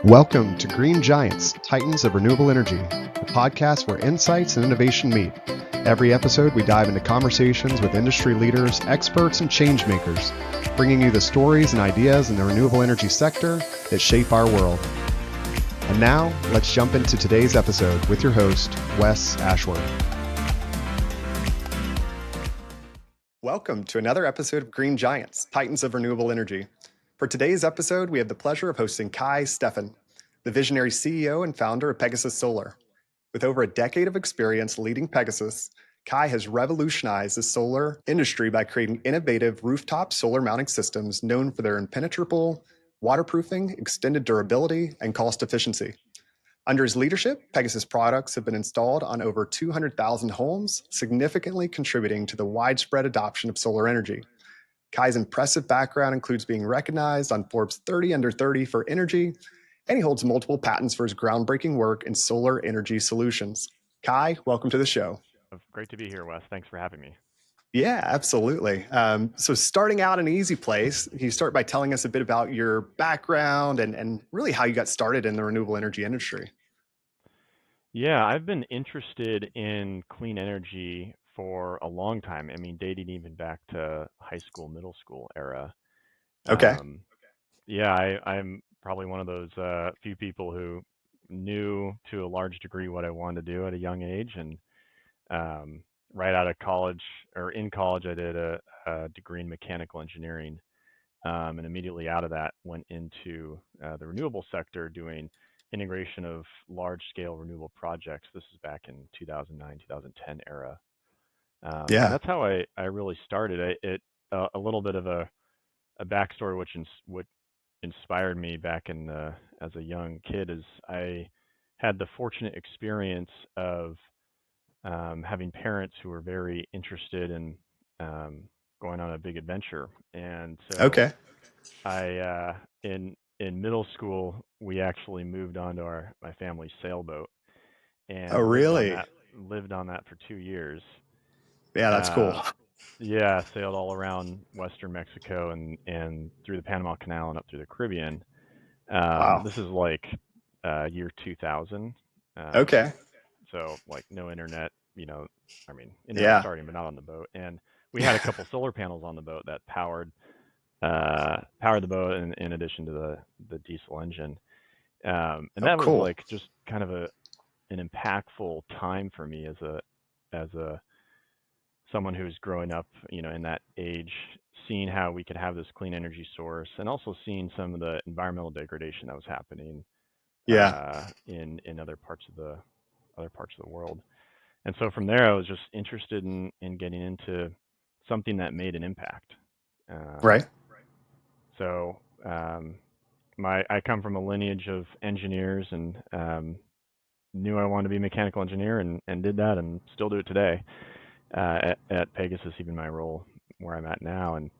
Welcome to Green Giants, Titans of Renewable Energy, the podcast where insights and innovation meet. Every episode, we dive into conversations with industry leaders, experts, and change makers, bringing you the stories and ideas in the renewable energy sector that shape our world. And now, let's jump into today's episode with your host, Wes Ashworth. Welcome to another episode of Green Giants, Titans of Renewable Energy. For today's episode, we have the pleasure of hosting Kai Stephan, the visionary CEO and founder of Pegasus Solar. With over a decade of experience leading Pegasus, Kai has revolutionized the solar industry by creating innovative rooftop solar mounting systems known for their impenetrable waterproofing, extended durability, and cost efficiency. Under his leadership, Pegasus products have been installed on over 200,000 homes, significantly contributing to the widespread adoption of solar energy. Kai's impressive background includes being recognized on Forbes 30 Under 30 for energy, and he holds multiple patents for his groundbreaking work in solar energy solutions. Kai, welcome to the show. Great to be here, Wes. Thanks for having me. Yeah, absolutely. So starting out in an easy place, can you start by telling us a bit about your background and really how you got started in the renewable energy industry? Yeah, I've been interested in clean energy for a long time. I mean, dating even back to high school, middle school era. Okay. I'm probably one of those few people who knew to a large degree what I wanted to do at a young age. And right out of college, or in college, I did a degree in mechanical engineering. And immediately out of that, went into the renewable sector doing integration of large-scale renewable projects. This is back in 2009, 2010 era. And Yeah. that's how I really started. A little bit of a backstory what inspired me back as a young kid is I had the fortunate experience of having parents who were very interested in going on a big adventure. And so Okay. in middle school, we actually moved onto my family's sailboat Oh, and really? lived on that for 2 years. Yeah, that's cool. Uh, yeah, sailed all around Western Mexico and through the Panama Canal and up through the Caribbean. Wow. This is like year 2000. Um, Okay. so like no internet, I mean, internet was Yeah. starting, but not on the boat. And we had a couple solar panels on the boat that powered the boat in addition to the diesel engine. And Oh, that was cool. like just kind of an impactful time for me as a someone who's growing up, in that age, seeing how we could have this clean energy source, and also seeing some of the environmental degradation that was happening Yeah. in other parts of the world. And so from there, I was just interested in getting into something that made an impact. Um, Right. so I come from a lineage of engineers and knew I wanted to be a mechanical engineer and did that and still do it today at Pegasus, even my role where I'm at now. And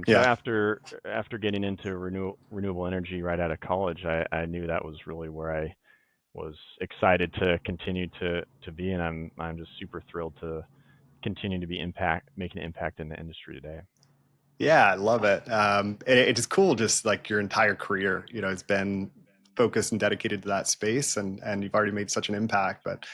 so Yeah. after getting into renewable energy right out of college, I knew that was really where I was excited to continue to be, and I'm just super thrilled to continue to be making an impact in the industry today. Yeah, I love it. It is cool, just like your entire career, it's been focused and dedicated to that space, and you've already made such an impact. But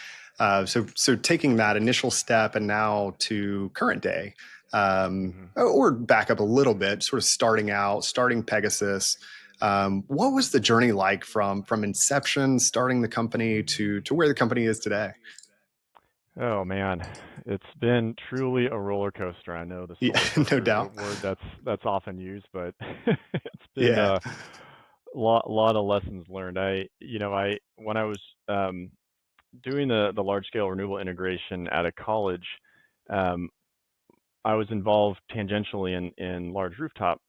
so taking that initial step and now to current day, hmm or back up a little bit, sort of starting Pegasus. What was the journey like from inception, starting the company to where the company is today? Oh man, it's been truly a roller coaster. I know the Yeah, solar no coaster is a doubt. word that's often used, but it's been Yeah. a lot of lessons learned. I when I was doing the large scale renewable integration out of college, um, I was involved tangentially in large rooftop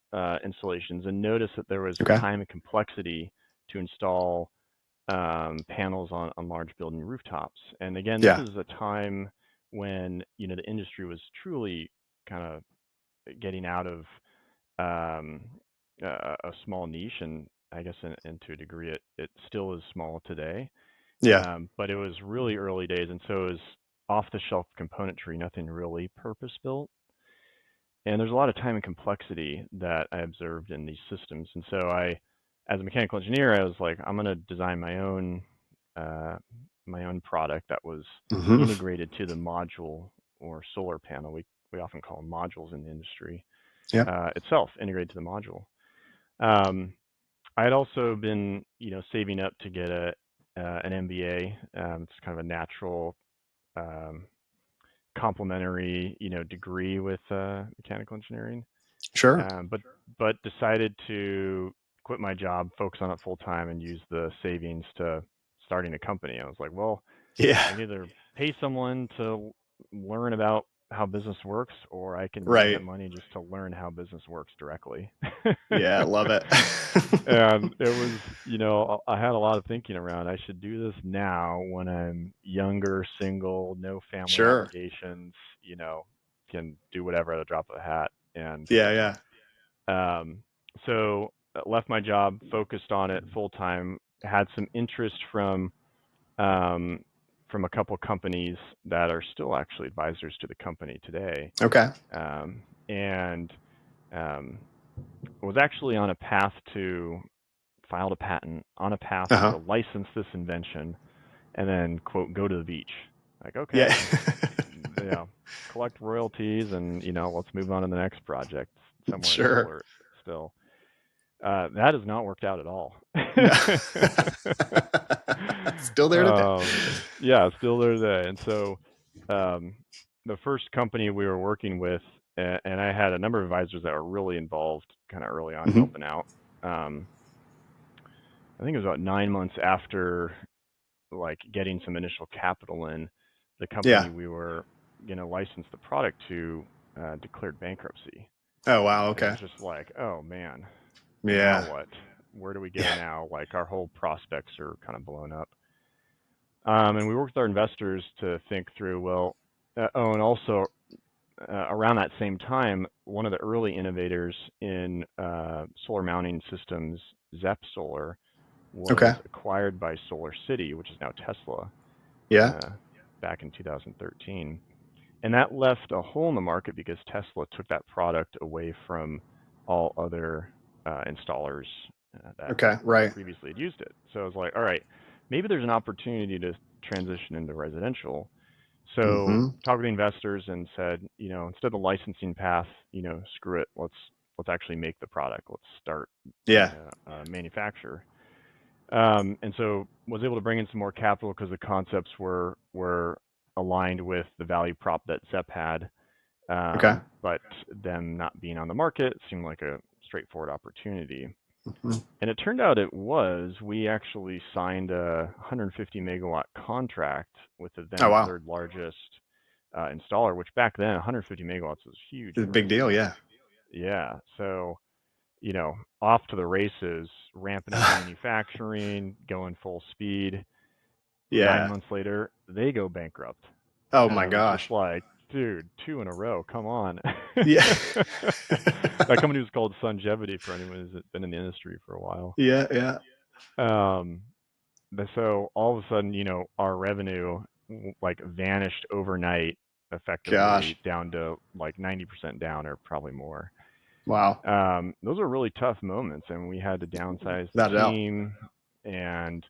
installations and noticed that there was Okay. time and complexity to install panels on large building rooftops. And again, this Yeah. is a time when the industry was truly kind of getting out of um, a small niche, and I guess and to a degree it still is small today. Yeah. But it was really early days, and so it was off-the-shelf componentry, nothing really purpose-built. And there's a lot of time and complexity that I observed in these systems, and so I as a mechanical engineer, I was like, I'm gonna design uh, my own product that was Hmm. integrated to the module or solar panel. We often call them modules in the industry. Yeah. Itself integrated to the module. Um, I had also been, saving up to get an MBA. It's kind of a natural um, complementary, degree with mechanical engineering. Sure. But decided to quit my job, focus on it full time, and use the savings to starting a company. I was like, well, Yeah. I can either pay someone to learn about how business works, or I can use that Right. money just to learn how business works directly. Yeah, love it. And it was, I had a lot of thinking around. I should do this now when I'm younger, single, no family Sure. obligations, can do whatever at a drop of a hat. And Yeah, yeah. um, so left my job, focused on it full time, had some interest um, from a couple companies that are still actually advisors to the company today, Okay. and um, was actually on a path to filed a patent on a path Uh-huh. to license this invention and then quote go to the beach. Like Yeah. okay, you know, collect royalties and let's move on to the next project somewhere in Sure. solar still. That has not worked out at all. No. Still there today. Yeah, still there today. And so um, the first company we were working with, and I had a number of advisors that were really involved kind of early on Hmm. helping out. Um, I think it was about 9 months after like getting some initial capital in, the Yeah. company we were going to license the product to declared bankruptcy. Oh, wow. And it Okay. was just like, oh man, now Yeah. what? Where do we go Yeah. now? Like our whole prospects are kind of blown up. And we worked with our investors to think through, well, and also around that same time, one of the early innovators in solar mounting systems, Zep Solar, was Okay. acquired by Solar City, which is now Tesla, Yeah. uh, back in 2013. And that left a hole in the market because Tesla took that product away from all other installers that Okay. Right. previously had used it. So I was like, all right, maybe there's an opportunity to transition into residential. So Hmm. talked with the investors and said, instead of the licensing path, screw it. Let's actually make the product. Let's start Yeah. manufacture. And so was able to bring in some more capital because the concepts were aligned with the value prop that Zep had, Okay. but them not being on the market seemed like a straightforward opportunity. Hmm. And it turned out it was. We actually signed a 150 megawatt contract with the Oh, then wow. third largest installer, which back then 150 megawatts was huge It's a for big us. deal. Yeah. Yeah. So, off to the races, ramping up manufacturing, going full speed. nine Yeah. months later, they go bankrupt. Oh, And my I was just gosh. like, dude, two in a row. Come on. Yeah. That company was called Sungevity for anyone who's been in the industry for a while. Yeah. Yeah. Um, so all of a sudden, our revenue like vanished overnight, Gosh. effectively down to like 90% down or probably more. Wow. Those are really tough moments, and we had to downsize the Without a doubt. team and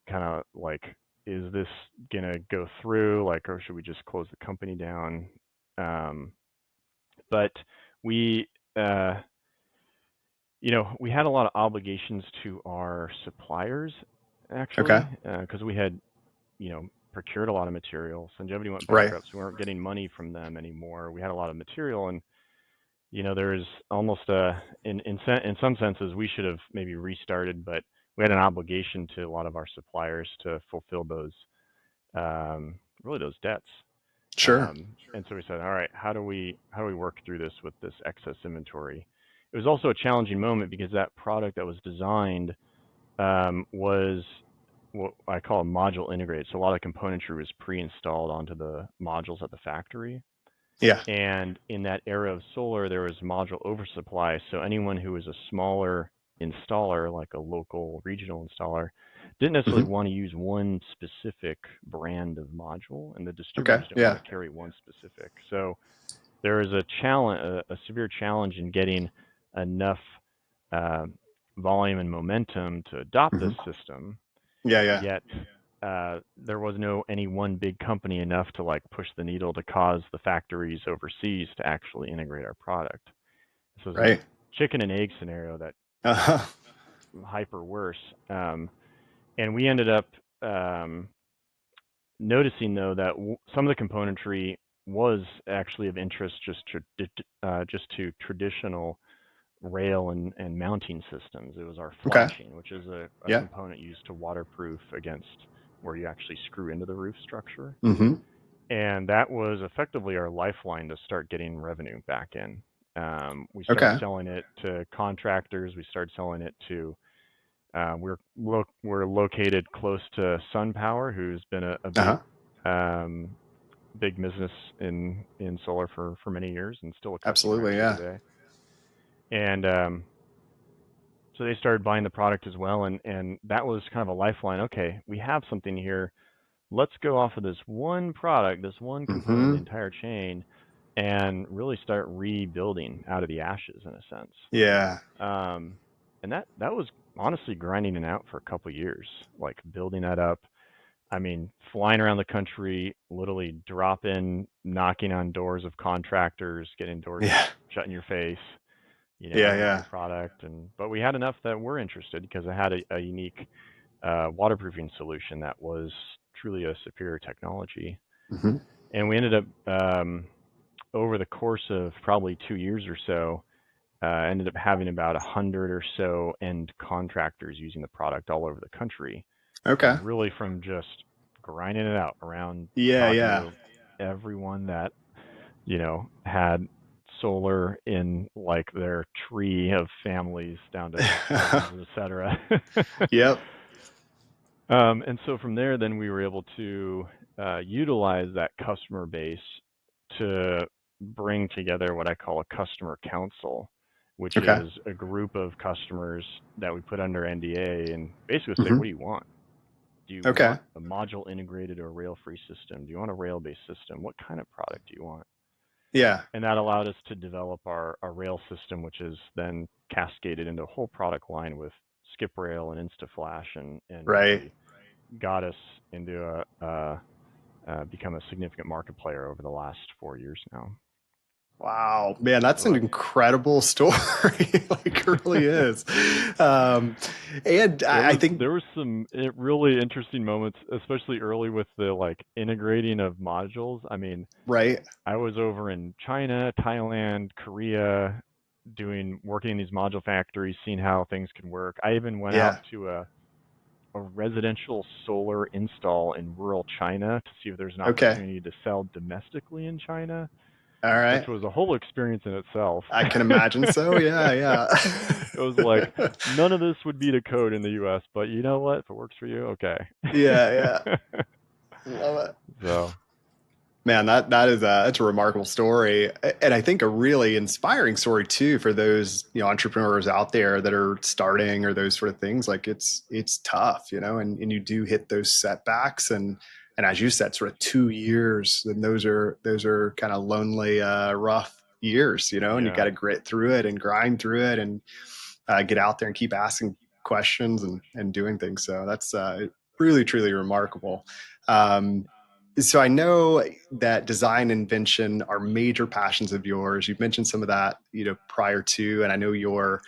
kind of like, is this gonna go through? Like, or should we just close the company down? Um, but we, uh, we had a lot of obligations to our suppliers, Okay. actually, because we had, procured a lot of material. Sungevity went Right. bankrupt, so we weren't getting money from them anymore. We had a lot of material, and there's almost a, in some senses, we should have maybe restarted, but we had an obligation to a lot of our suppliers to fulfill those, really those debts. Sure. And so we said, all right, how do we work through this with this excess inventory? It was also a challenging moment because that product that was designed was what I call a module integrated. So a lot of componentry was pre-installed onto the modules at the factory. Yeah. And in that era of solar, there was module oversupply. So anyone who was a smaller installer, like a local regional installer, didn't necessarily Hmm. want to use one specific brand of module, and the Okay. distributors didn't want Yeah. to carry one specific. So there is a challenge, a severe challenge in getting enough uh, volume and momentum to adopt this Hmm. system, Yeah, yeah. yet there was no any one big company enough to like push the needle to cause the factories overseas to actually integrate our product. This was a Right. chicken and egg scenario that got Uh-huh. hyper worse. And we ended up um, noticing though that some of the componentry was actually of interest just to traditional rail and mounting systems. It was our Okay. flashing, which is a Yeah. component used to waterproof against where you actually screw into the roof structure. Hmm. And that was effectively our lifeline to start getting revenue back in. We started Okay. selling it to contractors. We started selling it to we're located close to SunPower, who's been a Uh-huh. um, big business in solar for many years, and still a customer Absolutely. actually Yeah. today. And so they started buying the product as well, and that was kind of a lifeline. Okay, we have something here. Let's go off of this one product, this one component of the Hmm. entire chain, and really start rebuilding out of the ashes in a sense. Yeah. Um, and that was honestly grinding it out for a couple years, like building that up. I mean, flying around the country, literally dropping, knocking on doors of contractors, getting doors Yeah. shut in your face, Yeah. with your Yeah. product. And but we had enough that were interested because I had a unique waterproofing solution that was truly a superior technology. Hmm. And we ended up over the course of probably 2 years or so, ended up having about 100 or so end contractors using the product all over the country, Okay. and really from just grinding it out around Yeah. talking Yeah. to everyone that had solar in like their tree of families down to cousins, etc. Yep. And so from there, then we were able to utilize that customer base to bring together what I call a customer council, which Okay. is a group of customers that we put under NDA and basically say, Hmm. what do you want? Do you Okay. want a module integrated or rail free system? Do you want a rail based system? What kind of product do you want? Yeah. And that allowed us to develop our rail system, which is then cascaded into a whole product line with SkipRail and InstaFlash, and Right. really got us into become a significant market player over the last 4 years now. Wow, man, that's So an incredible story. Like, it really is. Um, and it I was think, there was some really interesting moments, especially early with the like integrating of modules. I mean, right. I was over in China, Thailand, Korea, working in these module factories, seeing how things could work. I even went out Yeah. to a residential solar install in rural China to see if there's an Okay. opportunity to sell domestically in China, All which right. was a whole experience in itself. I can imagine so. Yeah. It was like Yeah. none of this would be to code in the US, but you know what? If it works for you, okay. Yeah. Yeah. Love it. So, Man, that is that's a remarkable story, and I think a really inspiring story too for those entrepreneurs out there that are starting or those sort of things. Like it's tough, and you do hit those setbacks, and as you said, sort of 2 years, and those are kind of lonely, rough years, and you got yeah. to grit through it and grind through it and get out there and keep asking questions and doing things. So that's really truly remarkable. Um, so I know that design and invention are major passions of yours. You've mentioned some of that, prior to, and I know you're,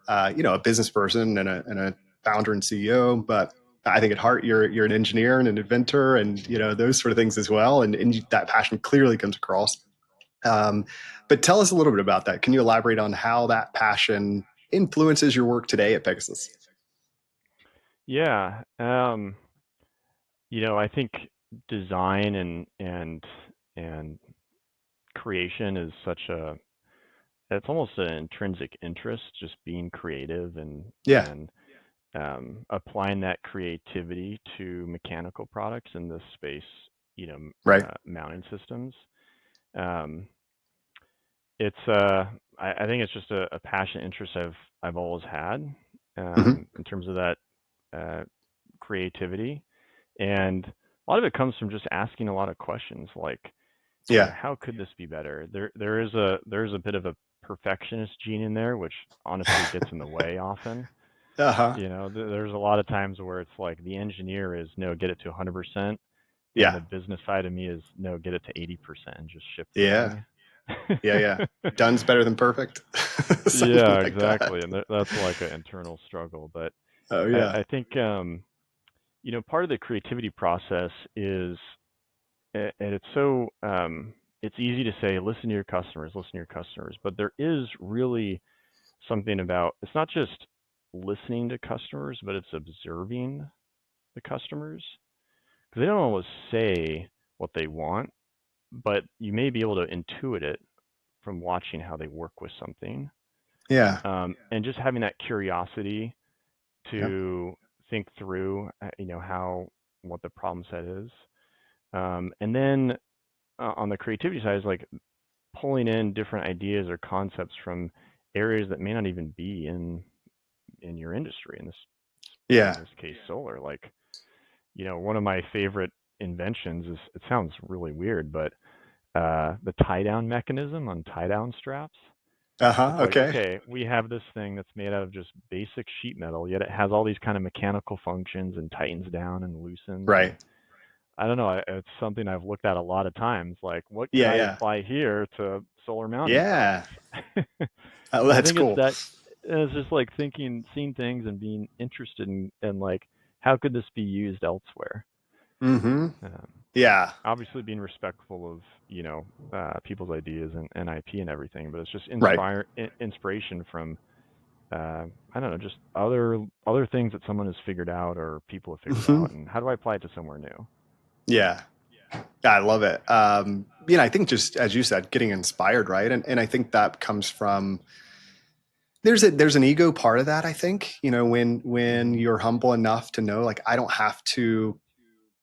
a business person and a founder and CEO, but I think at heart you're an engineer and an inventor, and those sort of things as well. And that passion clearly comes across. Um, but tell us a little bit about that. Can you elaborate on how that passion influences your work today at Pegasus? Yeah. I think design and creation is such a it's almost an intrinsic interest, just being creative Yeah. and applying that creativity to mechanical products in this space, Right. mounting systems. Um, it's I think it's just a passion interest I've always had Hmm. in terms of that uh, creativity, and a lot of it comes from just asking a lot of questions like, Yeah. how could this be better? There's a bit of a perfectionist gene in there, which honestly gets in the way often. Uh-huh. You know, there's a lot of times where it's like the engineer is no, get it to 100%, and Yeah. the business side of me is no, get it to 80% and just ship the Yeah. thing. Yeah, yeah. Done's better than perfect. Something Yeah, like that. exactly, and that's like an internal struggle. But Oh I, yeah. I think part of the creativity process is, and it's so it's easy to say, listen to your customers, but there is really something about it's not just listening to customers, but it's observing the customers because they don't always say what they want, but you may be able to intuit it from watching how they work with something, Yeah. and just having that curiosity Yep. to think through, how what the problem set is, and then on the creativity side is like pulling in different ideas or concepts from areas that may not even be in your industry. In Yeah. this case, solar. Like, one of my favorite inventions is, it sounds really weird, but the tie down mechanism on tie down straps. Uh-huh. It's like, Okay. okay, we have this thing that's made out of just basic sheet metal, yet it has all these kind of mechanical functions and tightens down and loosens. Right. And I don't know, it's something I've looked at a lot of times. Like, what could Yeah, I yeah. apply here to solar mounting Yeah. products? Oh, And I that's think it's cool. that, it's just like thinking, seeing things and being interested in, and like, how could this be used elsewhere? Mm-hmm. Um, Yeah. Obviously, being respectful of people's ideas and IP and everything, but it's just Right. inspiration from I don't know, just other things that someone has figured out or people have figured Mm-hmm. out, and how do I apply it to somewhere new? Yeah. I love it. I think just as you said, getting inspired, right? And I think that comes from there's an ego part of that, I think. When Hmm. you're humble enough to know, like, I don't have to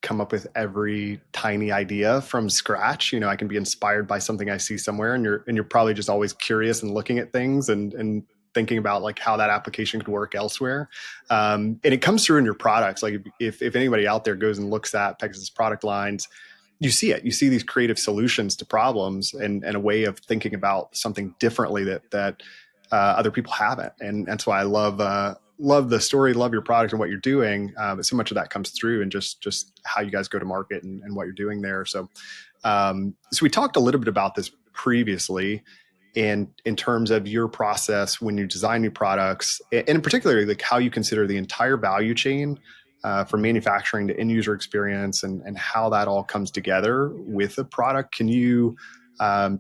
come up with every tiny idea from scratch. I can be inspired by something I see somewhere, and you're probably just always curious and looking at things and thinking about like how that application could work elsewhere. And it comes through in your products. Like if anybody out there goes and looks at Pegasus product lines, you see it. You see these creative solutions to problems and a way of thinking about something differently that other people haven't. And that's why I love the story, love your product and what you're doing. But so much of that comes through and just how you guys go to market and what you're doing there. So we talked a little bit about this previously, and in terms of your process when you design new products, and in particular, like how you consider the entire value chain from Hmm. manufacturing to end user experience, and how that all comes together with a product. Can you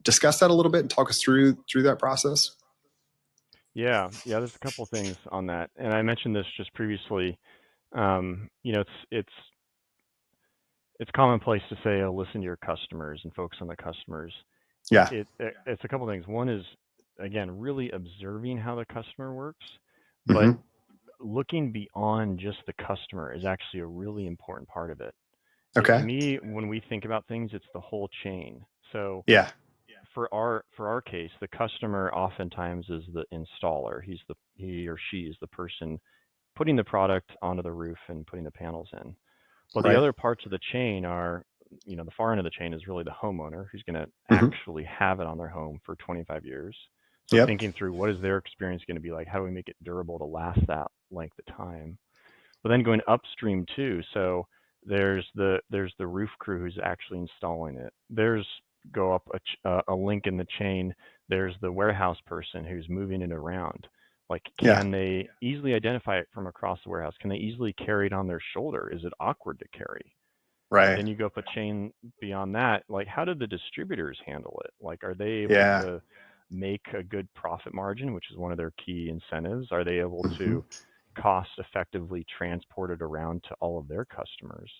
discuss that a little bit and talk us through that process? Yeah. There's a couple things on that, and I mentioned this just previously. It's it's commonplace to say, oh, listen to your customers and focus on the customers. Yeah. It's a couple things. One is, again, really observing how the customer works, but Hmm. looking beyond just the customer is actually a really important part of it. To Okay. me, when we think about things, it's the whole chain. So Yeah. for our case, the customer oftentimes is the installer. He or she is the person putting the product onto the roof and putting the panels in. But the Right. other parts of the chain are, the far end of the chain is really the homeowner who's going to Hmm. actually have it on their home for 25 years. So Yep. thinking through, what is their experience going to be like? How do we make it durable to last that length of time? But then going upstream too. So there's the roof crew who's actually installing it. There's go up a link in the chain. There's the warehouse person who's moving it around. Like, Yeah. can they easily identify it from across the warehouse? Can they easily carry it on their shoulder? Is it awkward to carry? Right. Then you go up a chain beyond that. Like, how do the distributors handle it? Like, are they able Yeah. to make a good profit margin, which is one of their key incentives? Are they able Hmm. to cost effectively transport it around to all of their customers?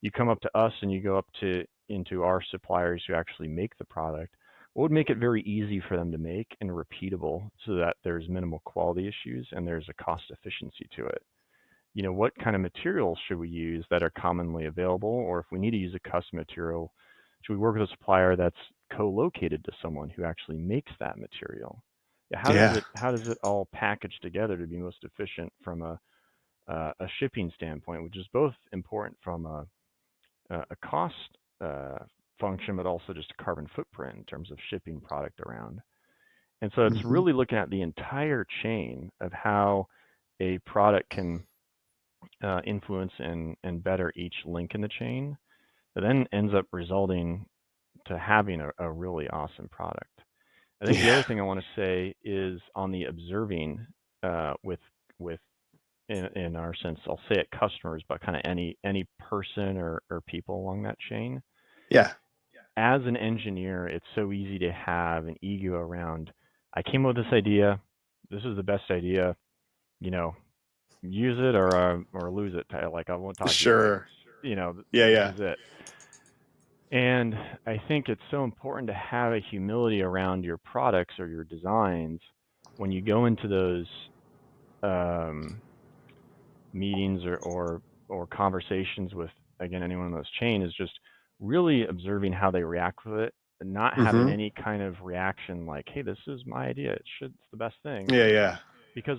You come up to us and you go up to into our suppliers who actually make the product. What would make it very easy for them to make and repeatable so that there's minimal quality issues and there's a cost efficiency to it? What kind of materials should we use that are commonly available? Or if we need to use a custom material, should we work with a supplier that's co-located to someone who actually makes that material? Yeah, Yeah. how does it all package together to be most efficient from a shipping standpoint, which is both important from a cost uh, function, but also just a carbon footprint in terms of shipping product around. And so it's Hmm. really looking at the entire chain of how a product can influence and better each link in the chain, that then ends up resulting to having a really awesome product. I think the Yeah. other thing I want to say is on the observing with in our sense, I'll say it customers, but kind of any person or people along that chain. Yeah. As an engineer, it's so easy to have an ego around. I came up with this idea. This is the best idea. You know, use it or lose it. Like I won't talk to you again. Sure. Yeah. This Yeah. is it. And I think it's so important to have a humility around your products or your designs when you go into those um, meetings or conversations with, again, anyone on those chain, is just really observing how they react with it and not having Mm-hmm. any kind of reaction like, hey, this is my idea, it's the best thing, Yeah. Yeah. because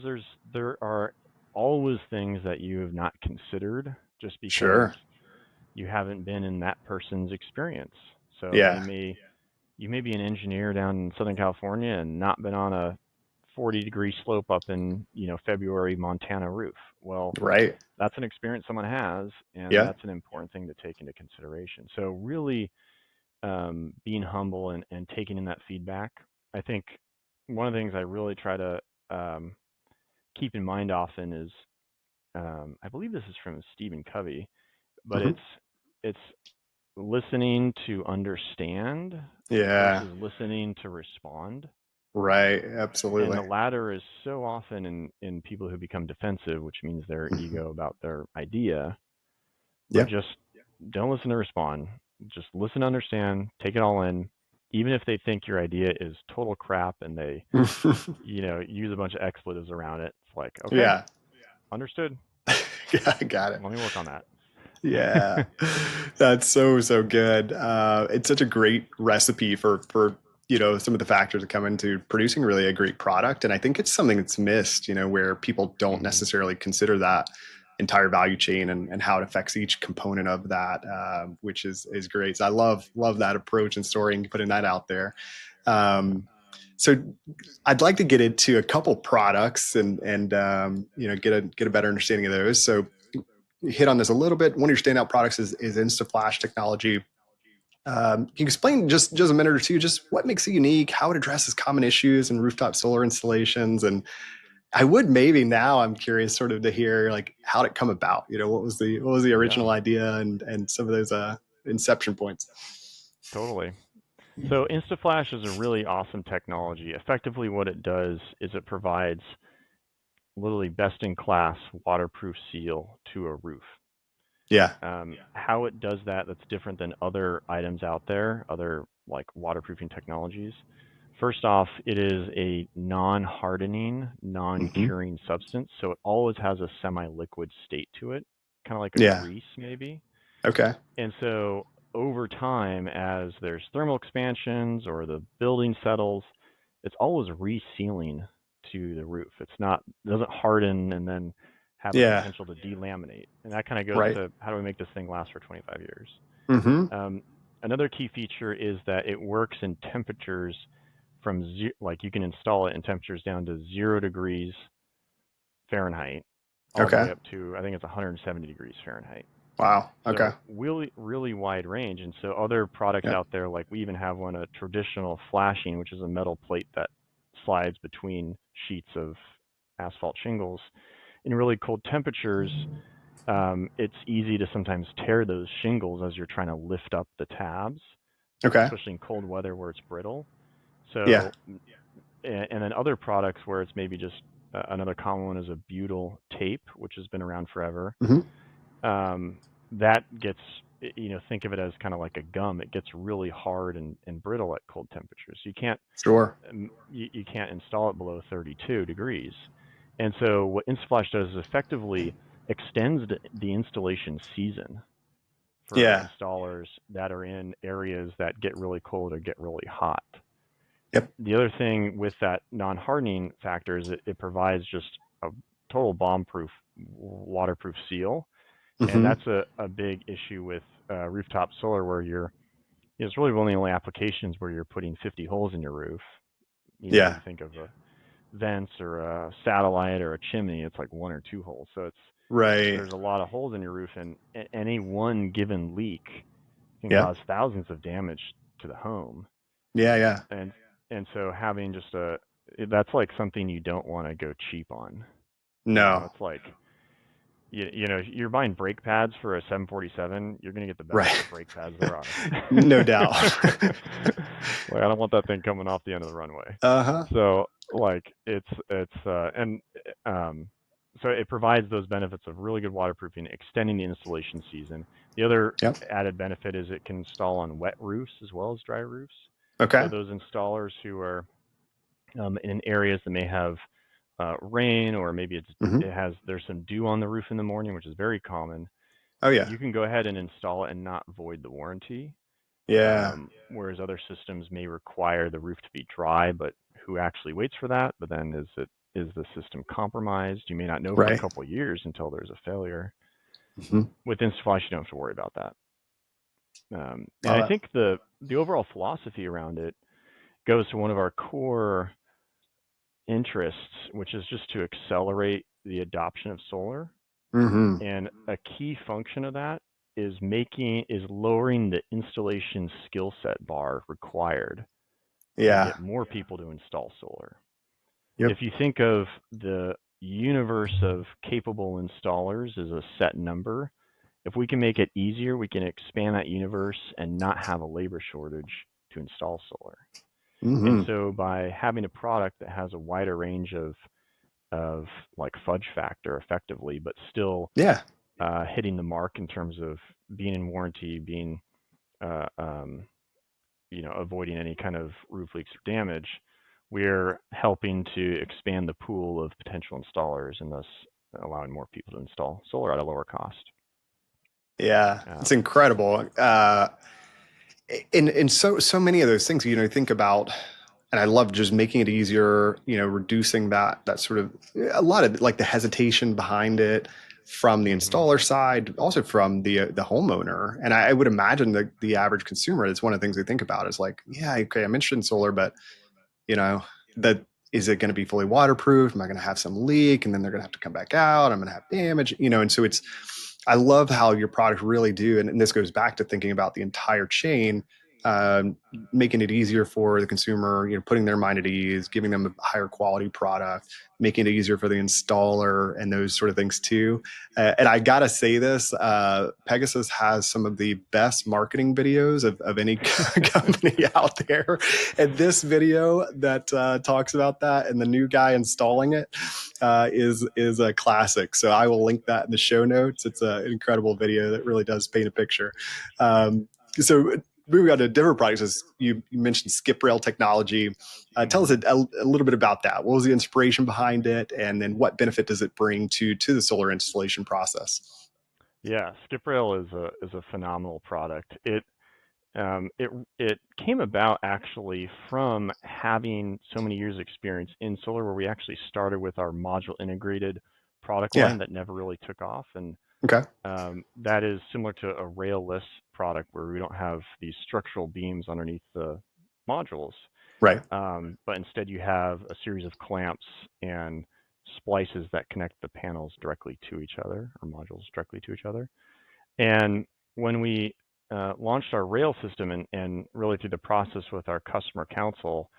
there are always things that you have not considered just because Sure. you haven't been in that person's experience. So Yeah. you may be an engineer down in Southern California and not been on a 40-degree slope up in, February Montana roof. Well, Right. that's an experience someone has, and Yeah. that's an important thing to take into consideration. So really, being humble and taking in that feedback. I think one of the things I really try to um, keep in mind often is, I believe this is from Stephen Covey, but Mm-hmm. it's listening to understand Yeah. versus listening to respond. Right. And Absolutely. the latter is so often in people who become defensive, which means their Hmm. ego about their idea. But Yeah. just don't listen to respond. Just listen to understand, take it all in. Even if they think your idea is total crap and they, use a bunch of expletives around it, it's like, okay, Yeah. understood. Yeah. I got it. Let me work on Yeah, that. that's so good. It's such a great recipe for some of the factors that come into producing really a great product, and I think it's something that's missed. Where people don't Hmm. necessarily consider that entire value chain and how it affects each component of that, which is great. So I love that approach and story and putting that out there. Yeah, Um, so I'd like to get into a couple products and get a better understanding of those. So you hit on this a little bit. One of your standout products is InstaFlash Technology. Can you explain just a minute or two just what makes it unique, how it addresses common issues in rooftop solar installations, and I would maybe now I'm curious sort of to hear like how did it come about? What was the yeah, original idea and some of those inception points. totally. So InstaFlash is a really awesome technology. Effectively, what it does is it provides literally best in class waterproof seal to a roof. Yeah. How it does that, that's different than other items out there, other like waterproofing technologies. First off, it is a non-hardening, Hmm. non-curing substance, so it always has a semi-liquid state to it, kind of like a Yeah. grease maybe. Okay. And so over time, as there's thermal expansions or the building settles, it's always resealing to the roof. It doesn't harden and then have a Yeah. potential to delaminate. And that kind of goes Right. to how do we make this thing last for 25 years? Hmm. Um, Another key feature is that it works in temperatures like you can install it in temperatures down to 0 degrees Fahrenheit all the Okay. way up to, I think it's 170 degrees Fahrenheit. Wow. Okay. So really, really wide range. And so other products Yeah. out there, like we even have one, a traditional flashing, which is a metal plate that slides between sheets of asphalt shingles. In really cold temperatures, it's easy to sometimes tear those shingles as you're trying to lift up the tabs, Okay. especially in cold weather where it's brittle. Yeah. So, and then other products where it's maybe just another common one is a butyl tape, which has been around forever. Hmm. um, that gets, think of it as kind of like a gum. It gets really hard and brittle at cold temperatures. Sure. You can't install it below 32 degrees. And so what InstaFlash does is effectively extends the installation season for Yeah. installers that are in areas that get really cold or get really hot. Yep. The other thing with that non-hardening factor is it provides just a total bomb-proof, waterproof seal, and Hmm. that's a big issue with rooftop solar where it's really one of the only applications where you're putting 50 holes in your roof. Yeah. You think of vents or a satellite or a chimney, it's like 1 or 2 holes. So Right. there's a lot of holes in your roof, and any one given leak can Yeah. cause thousands of damage to the home. Yeah. Yeah. And so having just that's like something you don't want to go cheap on. No. It's like you're buying brake pads for a 747, you're gonna get the best Right. brake pads there are. No doubt. Like I don't want that thing coming off the end of the runway. Uh-huh. So like and um so it provides those benefits of really good waterproofing, extending the installation season. The other Yep. added benefit is it can install on wet roofs as well as dry roofs. So Okay. those installers who are in areas that may have rain, or maybe Hmm. there's some dew on the roof in the morning, which is very common. Oh yeah. You can go ahead and install it and not void the warranty. Yeah. Whereas other systems may require the roof to be dry, but who actually waits for that? But then is the system compromised? You may not know for a Right. couple of years until there's a failure. Hmm. With InstaFlash, you don't have to worry about that. And Love I it. think the overall philosophy around it goes to one of our core interests, which is just to accelerate the adoption of solar. Hmm. And a key function of that is lowering the installation skill set bar required to Yeah. get more people to install solar. Yep. If you think of the universe of capable installers as a set number, if we can make it easier, we can expand that universe and not have a labor shortage to install solar. And Hmm. so by having a product that has a wider range of like fudge factor effectively, but still Yeah. hitting the mark in terms of being in warranty, being uh, um, avoiding any kind of roof leaks or damage, we're helping to expand the pool of potential installers and thus allowing more people to install solar at a lower cost. Yeah. It's Um, incredible. And so many of those things, think about, and I love just making it easier, reducing that sort of, a lot of like the hesitation behind it from the mhm, installer side, also from the homeowner. And I would imagine that the average consumer, it's one of the things they think about is like, yeah, okay, I'm interested in solar, but you know, that is it going to be fully waterproof? Am I going to have some leak? And then they're going to have to come back out. I'm going to have damage, and so I love how your products really do. And this goes back to thinking about the entire chain, making it easier for the consumer, putting their mind at ease, giving them a higher quality product, making it easier for the installer and those sort of things too. And I got to say this, Pegasus has some of the best marketing videos of any company out there. And this video that talks about that and the new guy installing it is a classic. So I will link that in the show notes. It's an incredible video that really does paint a picture. So moving on to different products, you mentioned SkipRail Technology. Tell us mhm. a little bit about that. What was the inspiration behind it, and then what benefit does it bring to the solar installation process? Yeah, SkipRail is a phenomenal product. It came about actually from having so many years of experience in solar, where we actually started with our module integrated product Yeah. line that never really took off, and Okay. that is similar to a railless product where we don't have these structural beams underneath the modules, Right. but instead you have a series of clamps and splices that connect the panels directly to each other, or modules directly to each other. And when we launched our rail system, and really through the process with our customer council,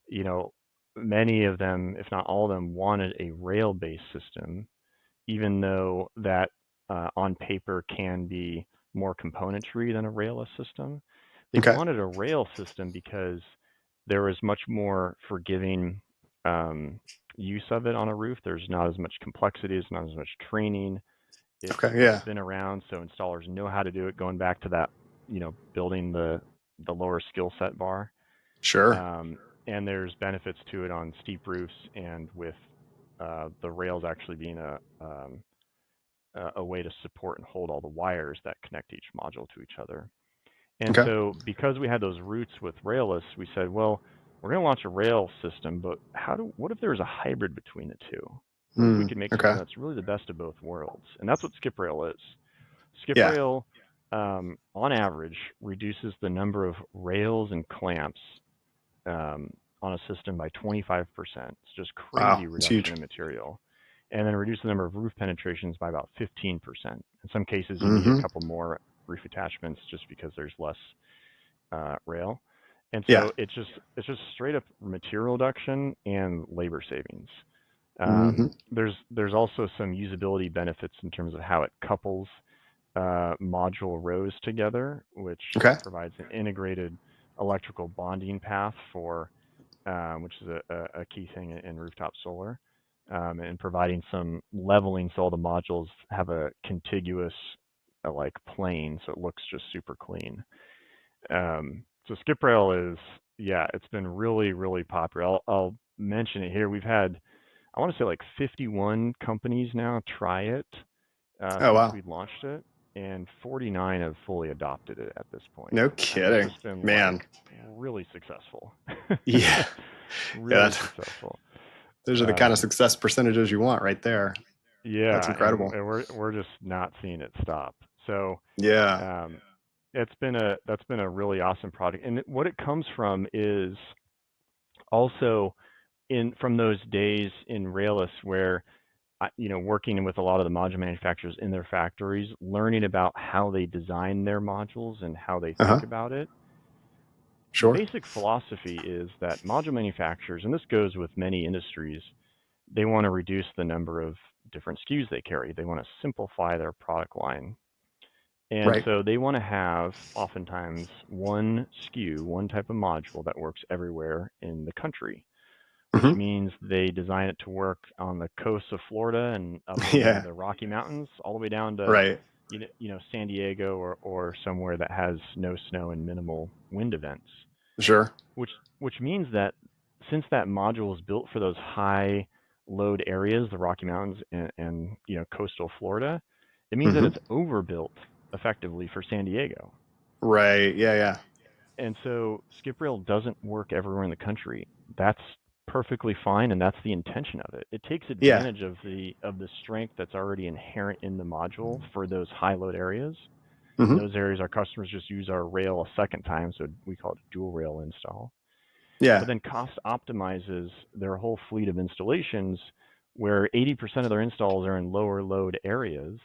you know, many of them, if not all of them, wanted a rail-based system, even though that on paper can be more componentry than a railless system. They Okay. wanted a rail system because there was much more forgiving um, use of it on a roof. There's not as much complexity, there's not as much training. Okay. It's Yeah. been around, so installers know how to do it. Going back to that, building the lower skill set bar, Sure. um, and there's benefits to it on steep roofs, and with the rails actually being a way to support and hold all the wires that connect each module to each other. And Okay. so, because we had those roots with railless, we said, well, we're going to launch a rail system, but what if there was a hybrid between the two? What if we could make something Okay. that's really the best of both worlds? And that's what SkipRail is. Yeah. SkipRail, on average, reduces the number of rails and clamps, um, on a system by 25%. It's just Wow, crazy it's reduction huge. in material. And then reduce the number of roof penetrations by about 15%. In some cases, you need a Hmm. couple more roof attachments just because there's less rail. And Yeah. so it's just straight up material reduction and labor savings. Hmm. There's also some usability benefits in terms of how it couples module rows together, which Okay. provides an integrated electrical bonding path for, which is a key thing in rooftop solar, and providing some leveling so all the modules have a contiguous like plane, so it looks just super clean. So SkipRail is, yeah, it's been really, really popular. I'll mention it here. We've had, I want to say like 51 companies now try it Oh, since wow. we launched it, and 49 have fully adopted it at this point. No And it's kidding, just been like man. really successful. Yeah. Yeah. Really successful. Those are the kind of Um, success percentages you want right there. That's yeah, and incredible. we're just not seeing it stop. So Yeah. um, that's been a really awesome product. And what it comes from is also in from those days in Railus where working with a lot of the module manufacturers in their factories, learning about how they design their modules and how they Uh think huh. about it. The Sure. basic philosophy is that module manufacturers, and this goes with many industries, they want to reduce the number of different SKUs they carry. They want to simplify their product line. And Right. so they want to have oftentimes one SKU, one type of module that works everywhere in the country, which Hmm. means they design it to work on the coast of Florida and up in Yeah. the Rocky Mountains, all the way down to Right. San Diego or somewhere that has no snow and minimal wind events. Sure. Which means that since that module is built for those high load areas, the Rocky Mountains and coastal Florida, it means that Hmm. it's overbuilt effectively for San Diego. Right. Yeah. Yeah. And so SkipRail doesn't work everywhere in the country. That's perfectly fine, and that's the intention of it. It takes Yeah. advantage of the strength that's already inherent in the module for those high load areas. In Hmm. those areas, our customers just use our rail a second time, so we call it a dual rail install. Yeah. But then cost optimizes their whole fleet of installations, where 80% of their installs are in lower load areas,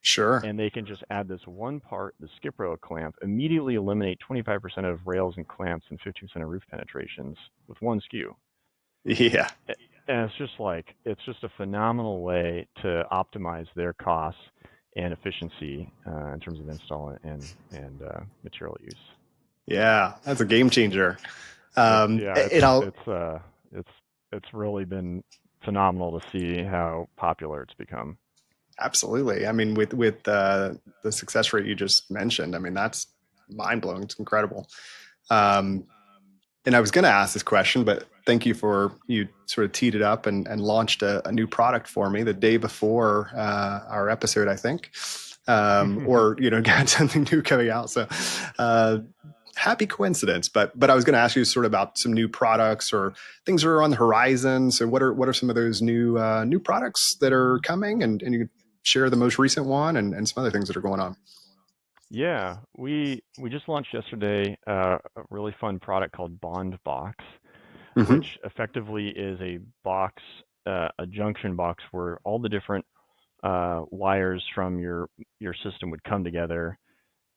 Sure. and they can just add this one part, the skip rail clamp, immediately eliminate 25% of rails and clamps and 15% of roof penetrations with one SKU. Yeah. And it's just a phenomenal way to optimize their costs and efficiency in terms of install and material use. Yeah. That's a game changer. It's yeah, And I'll it's it's really been phenomenal to see how popular it's become. absolutely. I mean, with the success rate you just mentioned, I mean, that's mind blowing. It's incredible. Um, and I was going to ask this question, but thank you for you sort of teed it up and launched a new product for me the day before our episode, I think, or got something new coming out. So uh, happy coincidence. But I was going to ask you sort of about some new products or things that are on the horizon. So what are some of those new products that are coming, and you could share the most recent one and some other things that are going on. Yeah, we just launched yesterday a really fun product called Bond Box, which Hmm. effectively is a box, a junction box where all the different wires from your system would come together.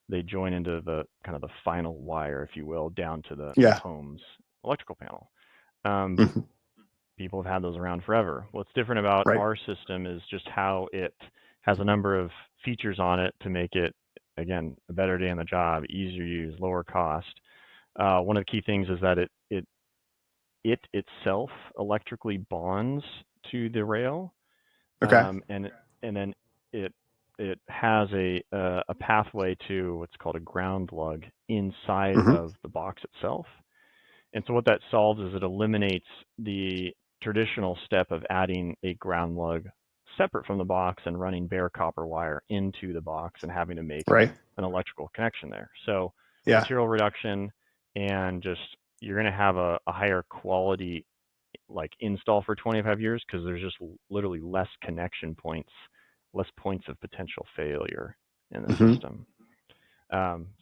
They join into the kind of the final wire, if you will, down to the Yeah. home's electrical panel. Um, Hmm. People have had those around forever. What's different about Right. our system is just how it has a number of features on it to make it, again, a better day on the job, easier to use, lower cost. One of the key things is that it itself electrically bonds to the rail, Okay. and then it it has a pathway to what's called a ground lug inside Hmm. of the box itself. And so what that solves is it eliminates the traditional step of adding a ground lug separate from the box and running bare copper wire into the box and having to make Right. an electrical connection there. So Yeah. material reduction, and just you're going to have a higher quality like install for 25 years because there's just literally less connection points, less points of potential failure in the Hmm. system.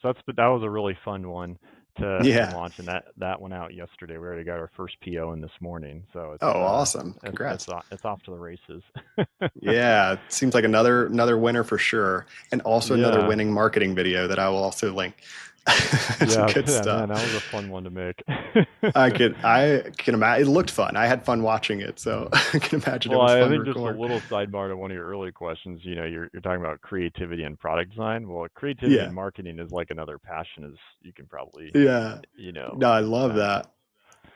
So that was a really fun one. to Yeah. launch, and that went out yesterday. We already got our first PO in this morning, so Oh, awesome. Congrats. it's off to the races. Yeah, it seems like another winner for sure, and also another Yeah, winning marketing video that I will also link. It's yeah, good yeah, stuff. man, that was a fun one to make. I can imagine it looked fun. I had fun watching it, so I can imagine it Well, was I fun to think just a record. little sidebar to one of your early questions. You're talking about creativity and product design. Well, creativity and Yeah, marketing is like another passion, as you can probably, yeah. you know, No, I love sense. that.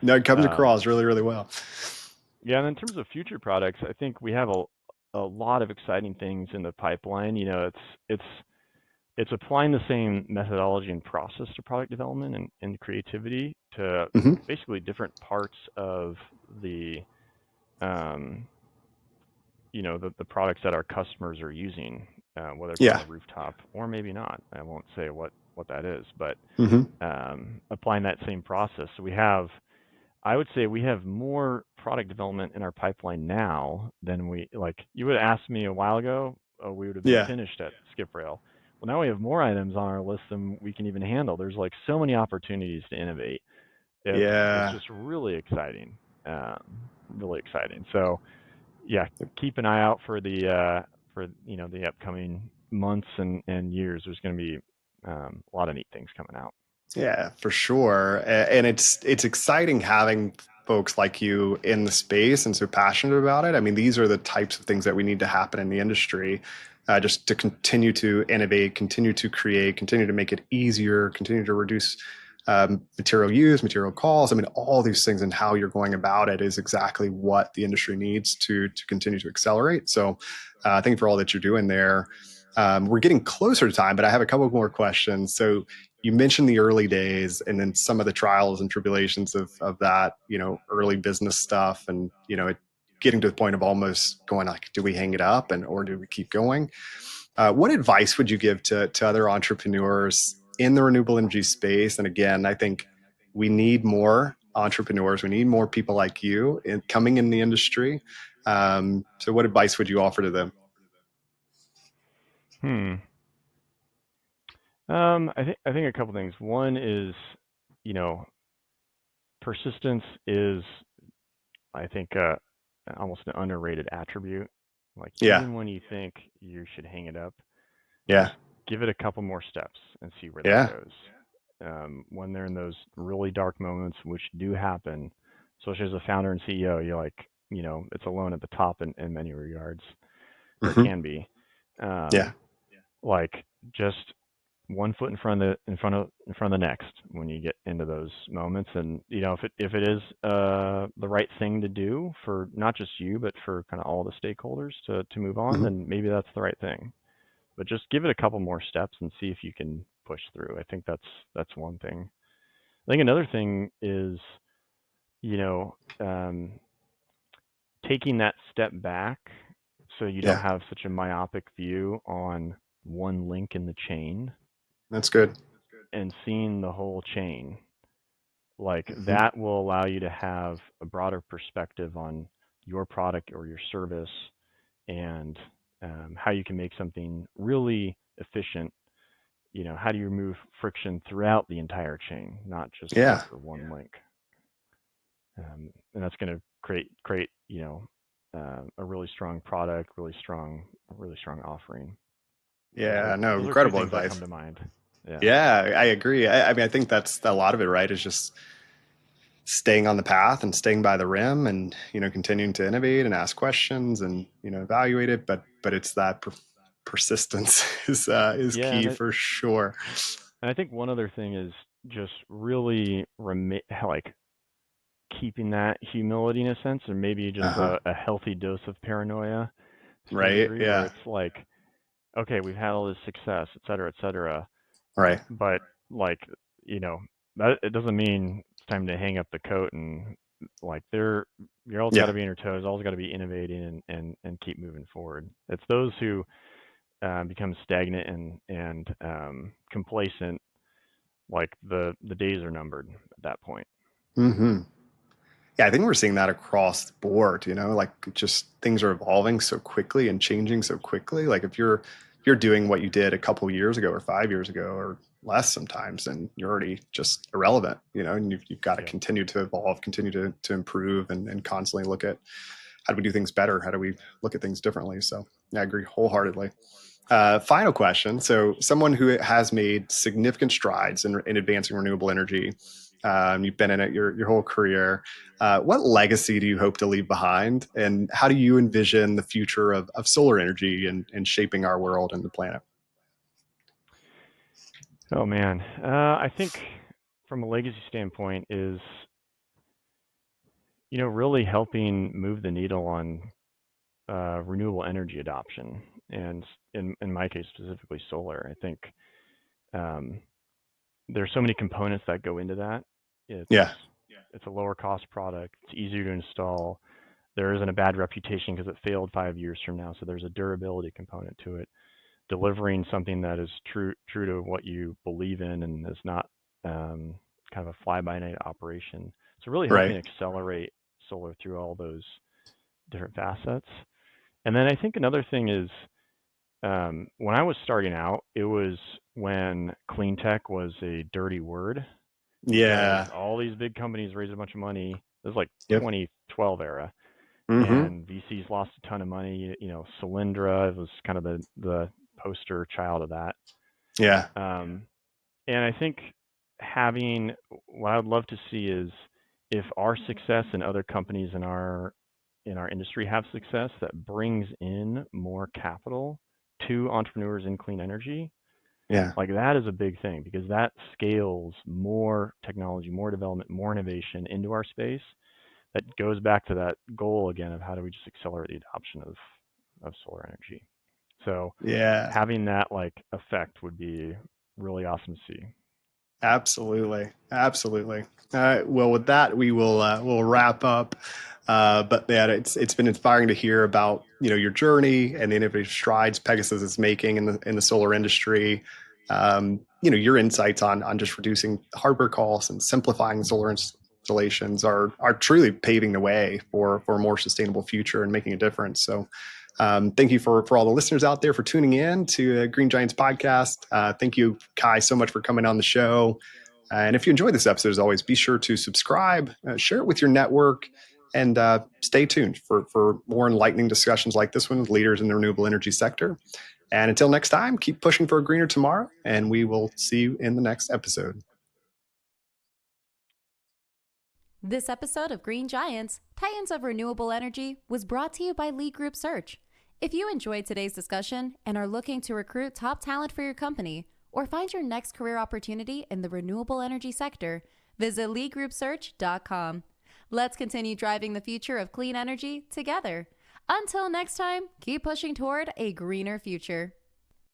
No, it comes Um, across really, really well. yeah, and in terms of future products, I think we have a lot of exciting things in the pipeline. It's applying the same methodology and process to product development and creativity to Hmm. basically different parts of the um, the products that our customers are using, whether it's on Yeah. the rooftop or maybe not. I won't say what that is, but Hmm. applying that same process. So I would say we have more product development in our pipeline now than we like. You would have asked me a while ago, we would have been Yeah. finished at SkipRail. Well, now we have more items on our list than we can even handle. There's like so many opportunities to innovate. It's Yeah. just really exciting, really exciting. So yeah, keep an eye out for the upcoming months and years. There's going to be a lot of neat things coming out. Yeah, for sure. And it's exciting having folks like you in the space and so passionate about it. I mean, these are the types of things that we need to happen in the industry, just to continue to innovate, continue to create, continue to make it easier, continue to reduce material use, material costs. I mean, all these things and how you're going about it is exactly what the industry needs to continue to accelerate. So, thank you for all that you're doing there. We're getting closer to time, but I have a couple more questions. So, you mentioned the early days and then some of the trials and tribulations of that, early business stuff and, it getting to the point of almost going like, do we hang it up or do we keep going? What advice would you give to other entrepreneurs in the renewable energy space? And again, I think we need more entrepreneurs. We need more people like you coming in the industry. So what advice would you offer to them? Hmm. I think a couple things. One is, you know, persistence is, I think, almost an underrated attribute. Like Yeah. even when you think you should hang it up, just Yeah. give it a couple more steps and see where that Yeah. goes. When they're in those really dark moments, which do happen, especially as a founder and CEO, you're like, it's alone at the top in many regards, or it Hmm. can be. Yeah. Um, like just one foot in front of the next when you get into those moments, and if it is the right thing to do for not just you but for kind of all the stakeholders to move on, Hmm. then maybe that's the right thing. But just give it a couple more steps and see if you can push through. I think that's one thing. I think another thing is, you know, um, taking that step back so you don't Yeah. have such a myopic view on one link in the chain That's good. and seeing the whole chain. Like Hmm. that will allow you to have a broader perspective on your product or your service and how you can make something really efficient. How do you remove friction throughout the entire chain, not just Yeah. for one link? And that's going to create a really strong product, really strong offering. So Yeah. No, those are two incredible things that advice. come to mind. Yeah. Yeah, I agree. I mean, I think that's a lot of it, right? Is just staying on the path and staying by the rim and, continuing to innovate and ask questions and, evaluate it. But it's that persistence is Yeah, key for sure. and I think one other thing is just really like keeping that humility in a sense, or maybe just Uh-huh. a healthy dose of paranoia to some Right. degree, where Yeah. it's like, okay, we've had all this success, et cetera, Right. but like, you know, that it doesn't mean it's time to hang up the coat and like you're always got Yeah. to be on your toes, always got to be innovating and keep moving forward. It's those who become stagnant and complacent, like the days are numbered at that point. Hmm. Yeah, I think we're seeing that across the board, like just things are evolving so quickly and changing so quickly. Like if you're you're doing what you did a couple years ago or 5 years ago or less sometimes, and you're already just irrelevant, and you've got to Yeah. continue to evolve, continue to improve, and constantly look at how do we do things better? How do we look at things differently? So yeah, I agree wholeheartedly. Final question. So, someone who has made significant strides in advancing renewable energy, you've been in it your whole career. What legacy do you hope to leave behind? And how do you envision the future of solar energy and shaping our world and the planet? Oh man, I think from a legacy standpoint is really helping move the needle on renewable energy adoption, and in my case specifically solar. I think um, there's so many components that go into that. It's Yeah, it's a lower cost product. It's easier to install. There isn't a bad reputation because it failed 5 years from now. So there's a durability component to it. Delivering something that is true to what you believe in and is not kind of a fly by night operation. So really right. helping accelerate solar through all those different facets. And then I think another thing is when I was starting out, it was when clean tech was a dirty word because Yeah. all these big companies raised a bunch of money. It was like Yep. 2012 era, Mm-hmm. and VCs lost a ton of money. Solyndra was kind of the poster child of that. Yeah. Um, and I think having what I would love to see is if our success and other companies in our industry have success that brings in more capital to entrepreneurs in clean energy, Yeah. like that is a big thing because that scales more technology, more development, more innovation into our space. That goes back to that goal again of how do we just accelerate the adoption of solar energy. So Yeah. having that like effect would be really awesome to see. Absolutely, absolutely. All right. Well, with that, we'll wrap up. But man, it's been inspiring to hear about your journey and the innovative strides Pegasus is making in the solar industry. Your insights on just reducing hardware costs and simplifying solar installations are truly paving the way for a more sustainable future and making a difference. So thank you for all the listeners out there for tuning in to Green Giants podcast. Thank you, Kai, so much for coming on the show. And if you enjoyed this episode, as always, be sure to subscribe, share it with your network, and stay tuned for more enlightening discussions like this one with leaders in the renewable energy sector. And until next time, keep pushing for a greener tomorrow, and we will see you in the next episode. This episode of Green Giants, Titans of Renewable Energy, was brought to you by Lee Group Search. If you enjoyed today's discussion and are looking to recruit top talent for your company or find your next career opportunity in the renewable energy sector, visit leegroupsearch.com. Let's continue driving the future of clean energy together. Until next time, keep pushing toward a greener future.